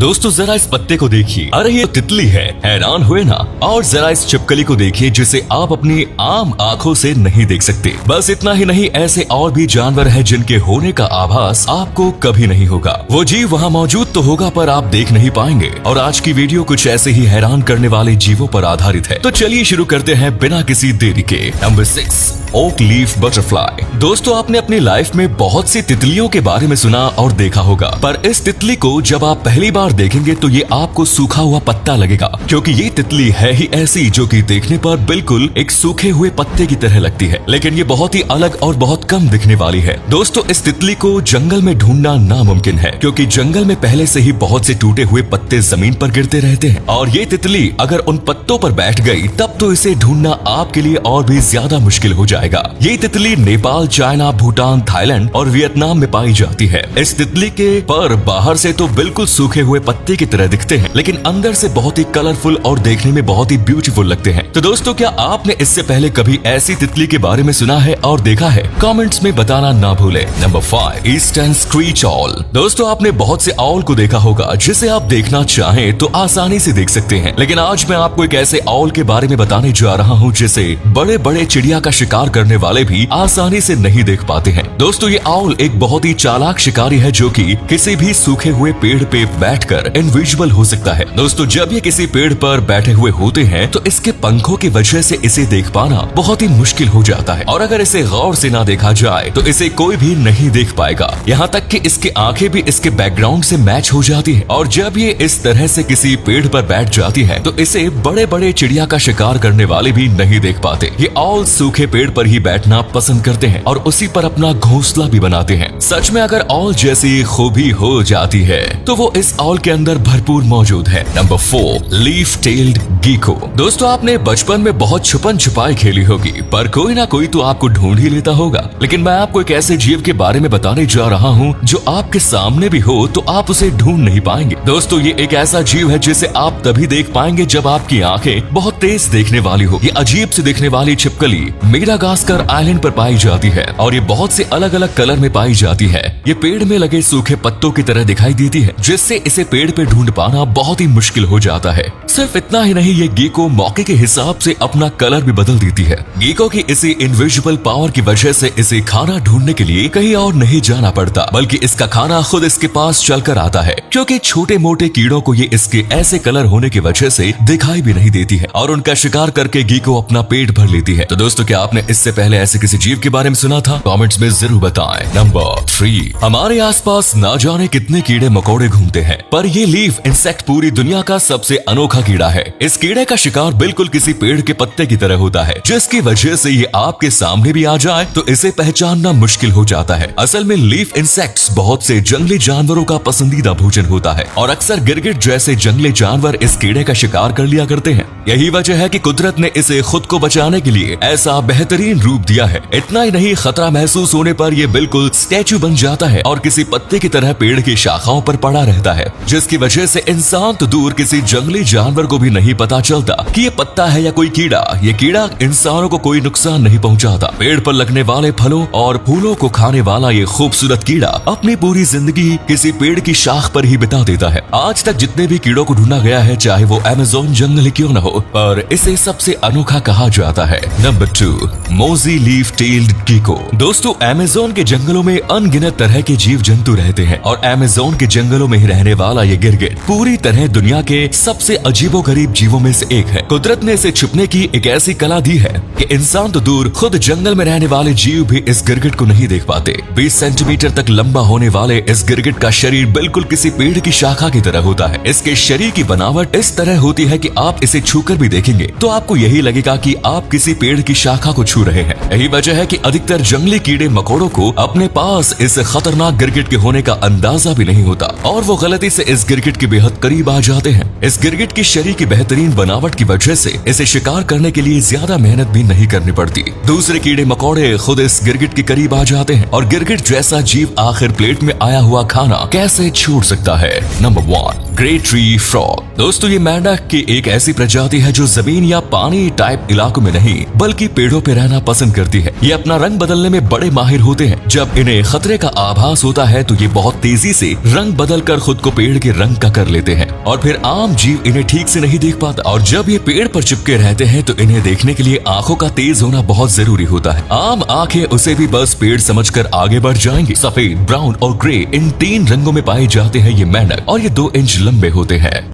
दोस्तों जरा इस पत्ते को देखिए, अरे ये तितली है, हैरान हुए ना। और जरा इस छिपकली को देखिए जिसे आप अपनी आम आंखों से नहीं देख सकते। बस इतना ही नहीं, ऐसे और भी जानवर हैं जिनके होने का आभास आपको कभी नहीं होगा। वो जीव वहाँ मौजूद तो होगा पर आप देख नहीं पाएंगे। और आज की वीडियो कुछ ऐसे ही हैरान करने वाले जीवों पर आधारित है। तो चलिए शुरू करते हैं बिना किसी देरी के। Number 6, oak leaf butterfly. दोस्तों आपने अपनी लाइफ में बहुत सी तितलियों के बारे में सुना और देखा होगा, पर इस तितली को जब आप पहली बार देखेंगे तो ये आपको सूखा हुआ पत्ता लगेगा, क्योंकि ये तितली है ही ऐसी जो कि देखने पर बिल्कुल एक सूखे हुए पत्ते की तरह लगती है, लेकिन ये बहुत ही अलग और बहुत कम दिखने वाली है। दोस्तों इस तितली को जंगल में ढूंढना नामुमकिन है, क्योंकि जंगल में पहले से ही बहुत से टूटे हुए पत्ते जमीन पर गिरते रहते हैं, और ये तितली अगर उन पत्तों पर बैठ गई तब तो इसे ढूंढना आपके लिए और भी ज्यादा मुश्किल हो जाएगा। ये तितली नेपाल, चाइना, भूटान, थाईलैंड और वियतनाम में पाई जाती है। इस तितली के पर बाहर से तो बिल्कुल सूखे हुए पत्ते की तरह दिखते हैं, लेकिन अंदर से बहुत ही कलरफुल और देखने में बहुत ही ब्यूटीफुल लगते हैं। तो दोस्तों क्या आपने इससे पहले कभी ऐसी तितली के बारे में सुना है और देखा है? कमेंट्स में बताना ना भूले। Number 5, eastern screech all. दोस्तों आपने बहुत से ऑल को देखा होगा जिसे आप देखना चाहें तो आसानी से देख सकते हैं, लेकिन आज मैं आपको एक ऐसे ऑल के बारे में बताने जा रहा हूँ जिसे बड़े बड़े चिड़िया का शिकार करने वाले भी आसानी से नहीं देख पाते हैं। दोस्तों ये ऑल एक बहुत ही चालाक शिकारी है जो कि किसी भी सूखे हुए पेड़ पे बैठकर इनविजिबल हो सकता है। दोस्तों जब ये किसी पेड़ पर बैठे हुए होते हैं तो इसके पंखों की वजह से इसे देख पाना बहुत ही मुश्किल हो जाता है, और अगर इसे गौर से ना देखा जाए तो इसे कोई भी नहीं देख पाएगा। यहाँ तक कि इसकी आंखें भी इसके बैकग्राउंड से मैच हो जाती है, और जब ये इस तरह से किसी पेड़ पर बैठ जाती है तो इसे बड़े बड़े चिड़िया का शिकार करने वाले भी नहीं देख पाते। ये ऑल सूखे पेड़ पर ही बैठना पसंद करते हैं और उसी पर अपना घोंसला भी बनाते हैं। सच में अगर ऑल जैसी खूबी हो जाती है तो वो इस ऑल के अंदर भरपूर मौजूद है। Number 4, leaf tailed gecko. दोस्तों आपने बचपन में बहुत छुपन छुपाई खेली होगी, पर कोई ना कोई तो आपको ढूंढ ही लेता होगा। लेकिन मैं आपको एक ऐसे जीव के बारे में बताने जा रहा हूँ जो आपके सामने भी हो तो आप उसे ढूंढ नहीं पाएंगे। दोस्तों ये एक ऐसा जीव है जिसे आप तभी देख पाएंगे जब आपकी आंखें बहुत तेज देखने वाली हो। ये अजीब से दिखने वाली छिपकली मेडागास्कर आइलैंड पर पाई जाती है, और ये बहुत से अलग अलग कलर में पाई जाती है। ये पेड़ में लगे सूखे पत्तों की तरह दिखाई देती है, जिससे इसे पेड़ पे ढूंढ पाना बहुत ही मुश्किल हो जाता है। सिर्फ इतना ही नहीं, ये गीको मौके के हिसाब से अपना कलर भी बदल देती है। गीको की इसी इनविजिबल पावर की वजह से इसे खाना ढूंढने के लिए कहीं और नहीं जाना पड़ता, बल्कि इसका खाना खुद इसके पास चलकर आता है, क्योंकि छोटे मोटे कीड़ों को ये इसके ऐसे कलर होने की वजह से दिखाई भी नहीं देती है, और उनका शिकार करके गीको अपना पेट भर लेती है। तो दोस्तों क्या आपने इससे पहले ऐसे किसी जीव के बारे में सुना था? कमेंट्स में जरूर बताएं। नंबर 3, हमारे आसपास ना जाने कितने कीड़े मकोड़े घूमते हैं, पर ये लीफ इंसेक्ट पूरी दुनिया का सबसे अनोखा कीड़ा है। इस कीड़े का शिकार बिल्कुल किसी पेड़ के पत्ते की तरह होता है, जिसकी वजह से ये आपके सामने भी आ जाए तो इसे पहचानना मुश्किल हो जाता है। असल में लीफ इंसेक्ट्स बहुत से जंगली जानवरों का पसंदीदा भोजन होता है, और अक्सर गिरगिट जैसे जंगली जानवर इस कीड़े का शिकार कर लिया करते हैं। यही वजह है कि कुदरत ने इसे खुद को बचाने के लिए ऐसा बेहतरीन रूप दिया है। इतना ही नहीं, खतरा महसूस होने पर ये बिल्कुल स्टैचू बन जाता है और किसी पत्ते की तरह पेड़ की शाखाओं पर पड़ा रहता है, जिसकी वजह से इंसान तो दूर किसी जंगली जानवर को भी नहीं पता चलता कि ये पत्ता है या कोई कीड़ा। ये कीड़ा इंसानों को कोई नुकसान नहीं पहुंचाता। पेड़ पर लगने वाले फलों और फूलों को खाने वाला ये खूबसूरत कीड़ा अपनी पूरी जिंदगी किसी पेड़ की शाख पर ही बिता देता है। आज तक जितने भी कीड़ों को ढूंढा गया है, चाहे वो अमेज़न जंगल ही क्यों न हो, पर इसे सबसे अनोखा कहा जाता है। नंबर 2, मोजी लीफ टेल्ड गीको। दोस्तों अमेज़न के जंगलों में अनगिनत तरह के जीव जंतु रहते हैं, और अमेज़न के जंगलों में ही रहने वाला ये गिरगिट पूरी तरह दुनिया के सबसे अजीबोगरीब जीवों में से एक है। कुदरत ने इसे छुपने की एक ऐसी कला दी है कि इंसान तो दूर, खुद जंगल में रहने वाले जीव भी इस गिरगिट को नहीं देख पाते। 20 सेंटीमीटर तक लंबा होने वाले इस गिरगिट का शरीर बिल्कुल किसी पेड़ की शाखा की तरह होता है। इसके शरीर की बनावट इस तरह होती है कि आप इसे छूकर भी देखेंगे तो आपको यही लगेगा कि आप किसी पेड़ की शाखा को छू रहे हैं। यही वजह है कि अधिकतर जंगली कीड़े मकोड़ों को अपने पास इस खतरनाक गिरगिट के होने का अंदाजा भी नहीं होता, और वो गलती से इस गिरगिट के बेहद करीब आ जाते हैं। इस गिरगिट की शरीर की बेहतरीन बनावट की वजह से इसे शिकार करने के लिए ज्यादा मेहनत भी नहीं करनी पड़ती। दूसरे कीड़े मकोड़े खुद इस गिरगिट के करीब आ जाते हैं, और गिरगिट जैसा जीव आखिर प्लेट में आया हुआ खाना कैसे छोड़ सकता है? Number 1, great tree frog. दोस्तों ये मेंढक की एक ऐसी प्रजाति है जो जमीन या पानी टाइप इलाकों में नहीं बल्कि पेड़ों पे रहना पसंद करती है। ये अपना रंग बदलने में बड़े माहिर होते हैं। जब इन्हें खतरे का आभास होता है तो ये बहुत तेजी से रंग बदल कर खुद को पेड़ के रंग का कर लेते हैं और फिर आम जीव इन्हें ठीक से नहीं देख पाता। और जब ये पेड़ पर चिपके रहते हैं तो इन्हें देखने के लिए आंखों का तेज होना बहुत जरूरी होता है। आम आंखें उसे भी बस पेड़ समझकर आगे बढ़ जाएंगी। सफेद, ब्राउन और ग्रे इन 3 रंगों में पाए जाते हैं ये मेंढक और ये 2 इंच लंबे होते हैं।